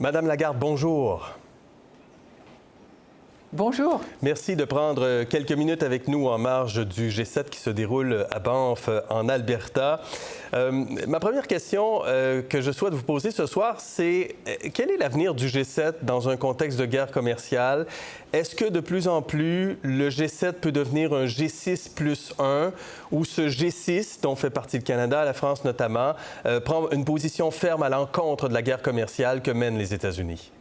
Madame Lagarde, bonjour. Bonjour. Merci de prendre quelques minutes avec nous en marge du G7 qui se déroule à Banff, en Alberta. Ma première question que je souhaite vous poser ce soir, c'est quel est l'avenir du G7 dans un contexte de guerre commerciale? Est-ce que de plus en plus, le G7 peut devenir un G6 plus 1 ou ce G6, dont fait partie le Canada, la France notamment, prend une position ferme à l'encontre de la guerre commerciale que mènent les États-Unis?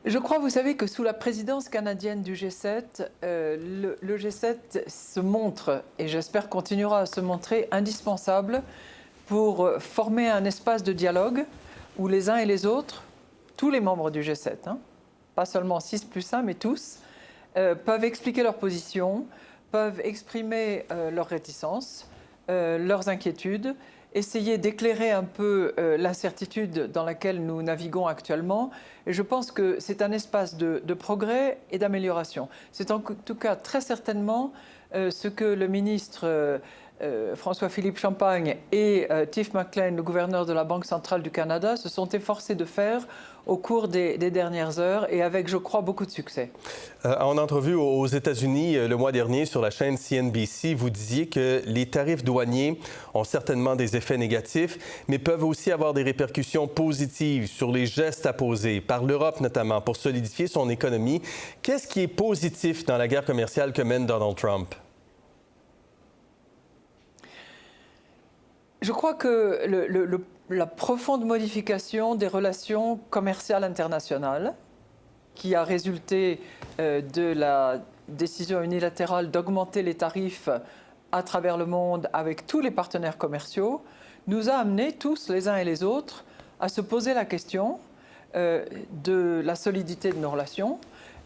Je crois, vous savez, que sous la présidence canadienne du G7, le G7 se montre, et j'espère continuera à se montrer, indispensable pour former un espace de dialogue où les uns et les autres, tous les membres du G7, pas seulement 6 plus 1, mais tous, peuvent expliquer leur position, peuvent exprimer leurs réticences, leurs inquiétudes, essayer d'éclairer un peu l'incertitude dans laquelle nous naviguons actuellement. Et je pense que c'est un espace de progrès et d'amélioration. C'est en tout cas très certainement ce que le ministre François-Philippe Champagne et Tiff Maclean, le gouverneur de la Banque centrale du Canada, se sont efforcés de faire au cours des dernières heures et avec, je crois, beaucoup de succès. En entrevue aux États-Unis le mois dernier sur la chaîne CNBC, vous disiez que les tarifs douaniers ont certainement des effets négatifs, mais peuvent aussi avoir des répercussions positives sur les gestes à poser, par l'Europe notamment, pour solidifier son économie. Qu'est-ce qui est positif dans la guerre commerciale que mène Donald Trump? Je crois que la profonde modification des relations commerciales internationales qui a résulté de la décision unilatérale d'augmenter les tarifs à travers le monde avec tous les partenaires commerciaux nous a amenés tous, les uns et les autres, à se poser la question de la solidité de nos relations,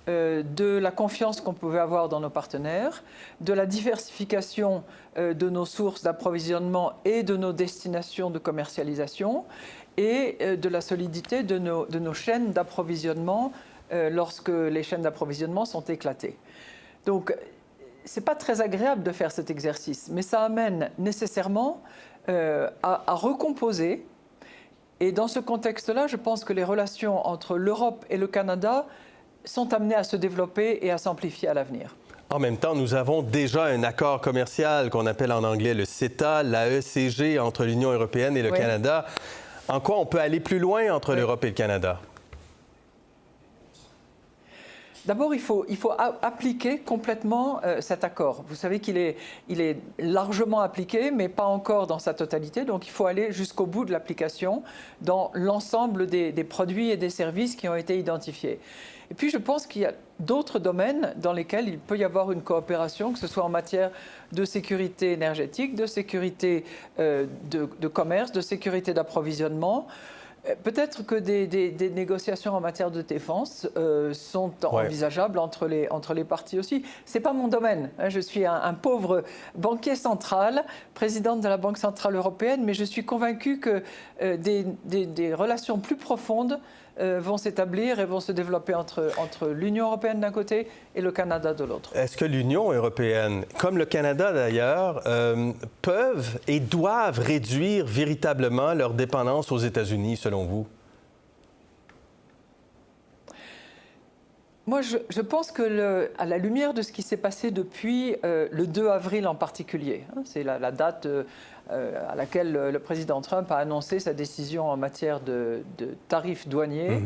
de la confiance qu'on pouvait avoir dans nos partenaires, de la diversification de nos sources d'approvisionnement et de nos destinations de commercialisation et de la solidité de nos chaînes d'approvisionnement lorsque les chaînes d'approvisionnement sont éclatées. Donc, ce n'est pas très agréable de faire cet exercice, mais ça amène nécessairement à recomposer. Et dans ce contexte-là, je pense que les relations entre l'Europe et le Canada sont amenées à se développer et à s'amplifier à l'avenir. En même temps, nous avons déjà un accord commercial qu'on appelle en anglais le CETA, l'AECG, entre l'Union européenne et le Canada. En quoi on peut aller plus loin entre l'Europe et le Canada? D'abord, il faut appliquer complètement cet accord. Vous savez qu'il est largement appliqué, mais pas encore dans sa totalité. Donc, il faut aller jusqu'au bout de l'application dans l'ensemble des produits et des services qui ont été identifiés. Et puis, je pense qu'il y a d'autres domaines dans lesquels il peut y avoir une coopération, que ce soit en matière de sécurité énergétique, de sécurité de commerce, de sécurité d'approvisionnement. Peut-être que des négociations en matière de défense sont envisageables entre les parties aussi. Ce n'est pas mon domaine. Je suis un pauvre banquier central, présidente de la Banque centrale européenne, mais je suis convaincue que des relations plus profondes vont s'établir et vont se développer entre l'Union européenne d'un côté et le Canada de l'autre. Est-ce que l'Union européenne, comme le Canada d'ailleurs, peuvent et doivent réduire véritablement leur dépendance aux États-Unis, selon vous? Moi, je pense que, à la lumière de ce qui s'est passé depuis le 2 avril en particulier, c'est la date à laquelle le président Trump a annoncé sa décision en matière de tarifs douaniers,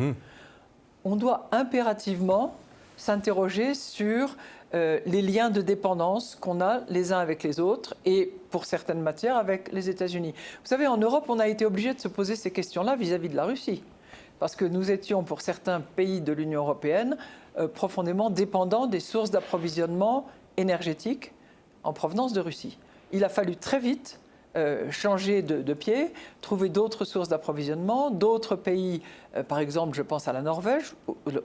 on doit impérativement s'interroger sur les liens de dépendance qu'on a les uns avec les autres et, pour certaines matières, avec les États-Unis. Vous savez, en Europe, on a été obligé de se poser ces questions-là vis-à-vis de la Russie, parce que nous étions, pour certains pays de l'Union européenne, profondément dépendants des sources d'approvisionnement énergétique en provenance de Russie. Il a fallu très vite changer de pied, trouver d'autres sources d'approvisionnement, d'autres pays, par exemple, je pense à la Norvège,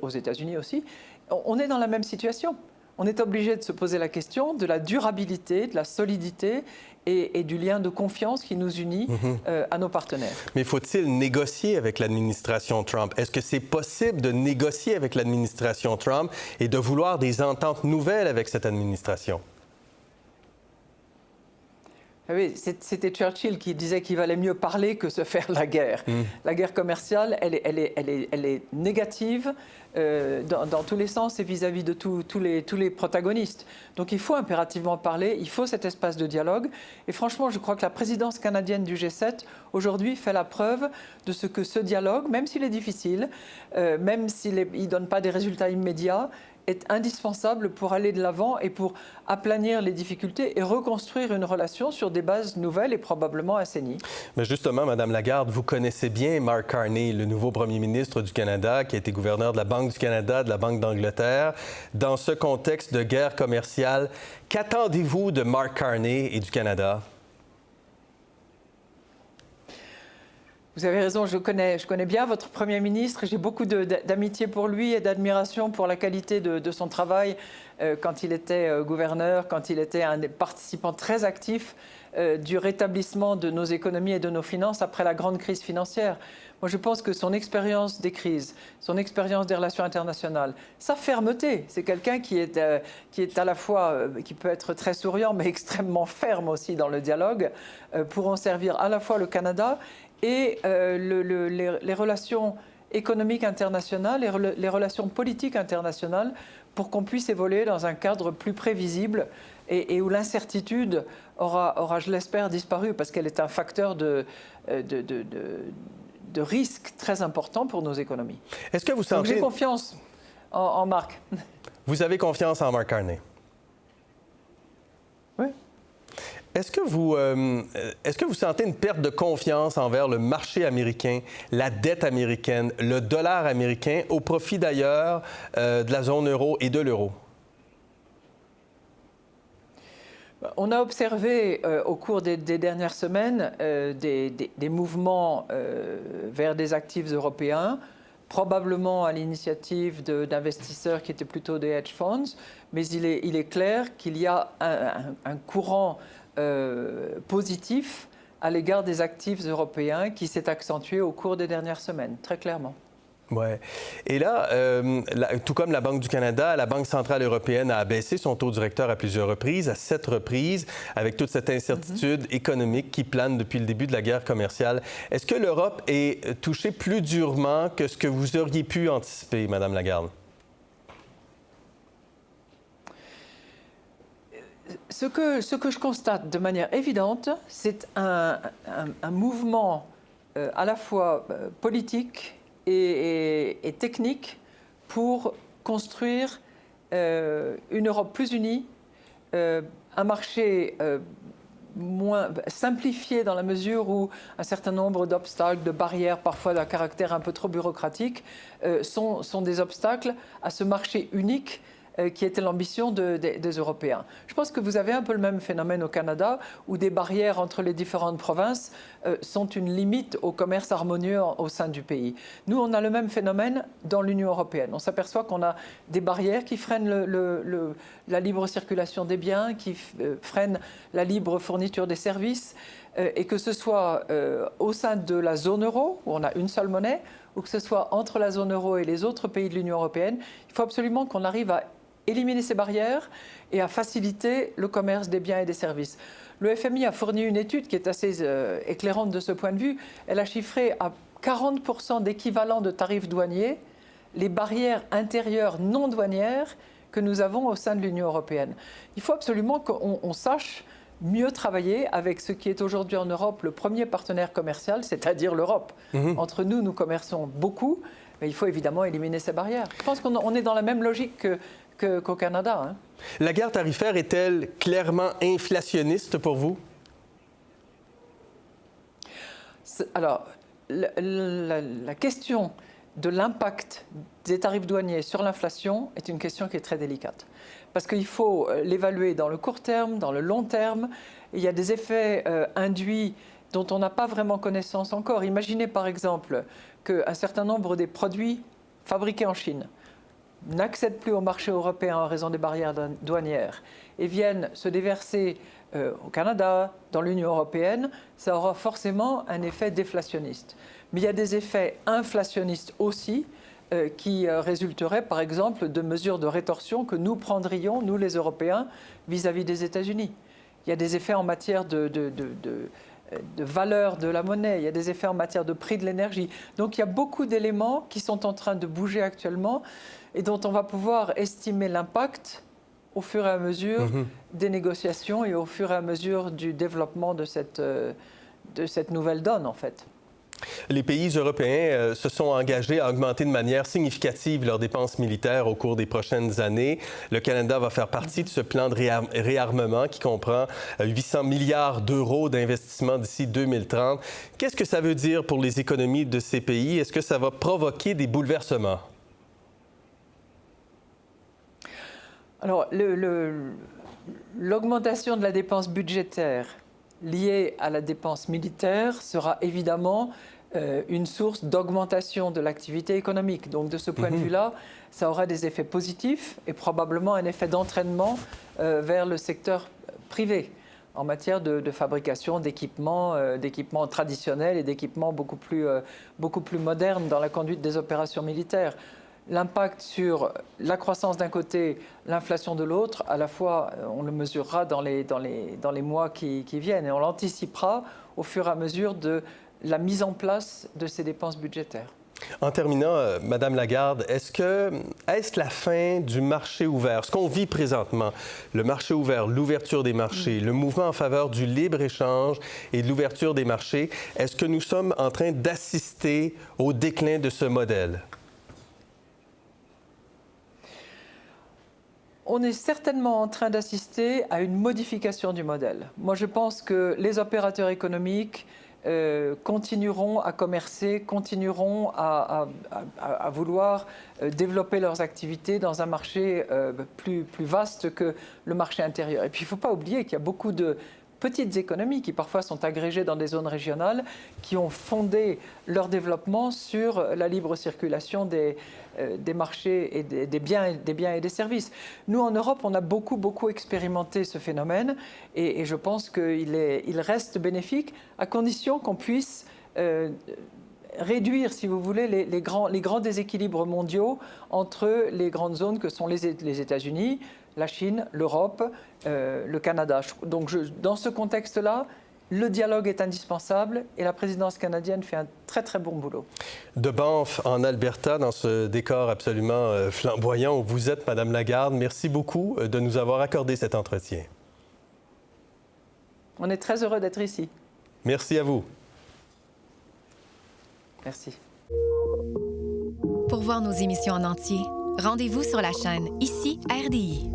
aux États-Unis aussi. On est dans la même situation. On est obligé de se poser la question de la durabilité, de la solidité et du lien de confiance qui nous unit à nos partenaires. Mais faut-il négocier avec l'administration Trump? Est-ce que c'est possible de négocier avec l'administration Trump et de vouloir des ententes nouvelles avec cette administration? Oui, c'était Churchill qui disait qu'il valait mieux parler que se faire la guerre. La guerre commerciale, elle est négative dans tous les sens et vis-à-vis de tous les protagonistes. Donc il faut impérativement parler, il faut cet espace de dialogue. Et franchement, je crois que la présidence canadienne du G7, aujourd'hui, fait la preuve de ce que ce dialogue, même s'il est difficile, même s'il ne donne pas des résultats immédiats, est indispensable pour aller de l'avant et pour aplanir les difficultés et reconstruire une relation sur des bases nouvelles et probablement assainies. Mais justement, Madame Lagarde, vous connaissez bien Mark Carney, le nouveau premier ministre du Canada, qui a été gouverneur de la Banque du Canada, de la Banque d'Angleterre. Dans ce contexte de guerre commerciale, qu'attendez-vous de Mark Carney et du Canada? Vous avez raison, je connais bien votre Premier ministre. J'ai beaucoup d'amitié pour lui et d'admiration pour la qualité de son travail quand il était gouverneur, quand il était un des participants très actifs du rétablissement de nos économies et de nos finances après la grande crise financière. Moi, je pense que son expérience des crises, son expérience des relations internationales, sa fermeté, c'est quelqu'un qui est à la fois, qui peut être très souriant, mais extrêmement ferme aussi dans le dialogue, pourront servir à la fois le Canada et les relations économiques internationales, les relations politiques internationales, pour qu'on puisse évoluer dans un cadre plus prévisible et où l'incertitude aura, je l'espère, disparu, parce qu'elle est un facteur de risque très important pour nos économies. Est-ce que vous sentez... Donc j'ai confiance en Mark. Vous avez confiance en Mark Carney? Oui. Est-ce que vous sentez une perte de confiance envers le marché américain, la dette américaine, le dollar américain, au profit d'ailleurs de la zone euro et de l'euro? On a observé au cours des dernières semaines des mouvements vers des actifs européens, probablement à l'initiative d'investisseurs qui étaient plutôt des hedge funds, mais il est clair qu'il y a un courant positif à l'égard des actifs européens qui s'est accentué au cours des dernières semaines, très clairement. Oui. Et là, tout comme la Banque du Canada, la Banque centrale européenne a abaissé son taux directeur à plusieurs reprises, à 7 reprises, avec toute cette incertitude économique qui plane depuis le début de la guerre commerciale. Est-ce que l'Europe est touchée plus durement que ce que vous auriez pu anticiper, Madame Lagarde? Ce que je constate de manière évidente, c'est un mouvement à la fois politique et technique pour construire une Europe plus unie, un marché moins simplifié dans la mesure où un certain nombre d'obstacles, de barrières, parfois d'un caractère un peu trop bureaucratique, sont des obstacles à ce marché unique qui était l'ambition des Européens. Je pense que vous avez un peu le même phénomène au Canada, où des barrières entre les différentes provinces sont une limite au commerce harmonieux au sein du pays. Nous, on a le même phénomène dans l'Union européenne. On s'aperçoit qu'on a des barrières qui freinent la libre circulation des biens, qui freinent la libre fourniture des services, et que ce soit au sein de la zone euro, où on a une seule monnaie, ou que ce soit entre la zone euro et les autres pays de l'Union européenne, il faut absolument qu'on arrive à éliminer ces barrières et à faciliter le commerce des biens et des services. Le FMI a fourni une étude qui est assez éclairante de ce point de vue. Elle a chiffré à 40% d'équivalent de tarifs douaniers les barrières intérieures non douanières que nous avons au sein de l'Union européenne. Il faut absolument qu'on sache mieux travailler avec ce qui est aujourd'hui en Europe le premier partenaire commercial, c'est-à-dire l'Europe. Entre nous, nous commerçons beaucoup, mais il faut évidemment éliminer ces barrières. Je pense qu'on est dans la même logique qu'au Canada. Hein. La guerre tarifaire est-elle clairement inflationniste pour vous? Alors, la question de l'impact des tarifs douaniers sur l'inflation est une question qui est très délicate. Parce qu'il faut l'évaluer dans le court terme, dans le long terme. Il y a des effets induits dont on n'a pas vraiment connaissance encore. Imaginez par exemple qu'un certain nombre des produits fabriqués en Chine n'accèdent plus au marché européen en raison des barrières douanières et viennent se déverser au Canada, dans l'Union européenne, ça aura forcément un effet déflationniste. Mais il y a des effets inflationnistes aussi qui résulteraient par exemple de mesures de rétorsion que nous prendrions, nous les Européens, vis-à-vis des États-Unis. Il y a des effets en matière de valeur de la monnaie, il y a des effets en matière de prix de l'énergie. Donc il y a beaucoup d'éléments qui sont en train de bouger actuellement et dont on va pouvoir estimer l'impact au fur et à mesure des négociations et au fur et à mesure du développement de cette nouvelle donne, en fait. Les pays européens se sont engagés à augmenter de manière significative leurs dépenses militaires au cours des prochaines années. Le Canada va faire partie de ce plan de réarmement qui comprend 800 milliards d'euros d'investissement d'ici 2030. Qu'est-ce que ça veut dire pour les économies de ces pays? Est-ce que ça va provoquer des bouleversements? Alors, l'augmentation de la dépense budgétaire liée à la dépense militaire sera évidemment une source d'augmentation de l'activité économique. Donc, de ce point de vue-là, ça aura des effets positifs et probablement un effet d'entraînement vers le secteur privé en matière de fabrication d'équipements traditionnels et d'équipements beaucoup plus modernes dans la conduite des opérations militaires. L'impact sur la croissance d'un côté, l'inflation de l'autre, à la fois, on le mesurera dans les mois qui viennent et on l'anticipera au fur et à mesure de la mise en place de ces dépenses budgétaires. En terminant, Madame Lagarde, est-ce la fin du marché ouvert, ce qu'on vit présentement, le marché ouvert, l'ouverture des marchés, le mouvement en faveur du libre-échange et de l'ouverture des marchés, est-ce que nous sommes en train d'assister au déclin de ce modèle? On est certainement en train d'assister à une modification du modèle. Moi, je pense que les opérateurs économiques continueront à commercer, continueront à vouloir développer leurs activités dans un marché plus vaste que le marché intérieur. Et puis, il ne faut pas oublier qu'il y a beaucoup de petites économies qui parfois sont agrégées dans des zones régionales qui ont fondé leur développement sur la libre circulation des marchés et des biens et des services. Nous, en Europe, on a beaucoup expérimenté ce phénomène et je pense qu'il reste bénéfique à condition qu'on puisse réduire, si vous voulez, les grands déséquilibres mondiaux entre les grandes zones que sont les États-Unis, la Chine, l'Europe, le Canada. Donc dans ce contexte-là, le dialogue est indispensable et la présidence canadienne fait un très bon boulot. De Banff, en Alberta, dans ce décor absolument flamboyant où vous êtes, Madame Lagarde, merci beaucoup de nous avoir accordé cet entretien. On est très heureux d'être ici. Merci à vous. Merci. Pour voir nos émissions en entier, rendez-vous sur la chaîne Ici RDI.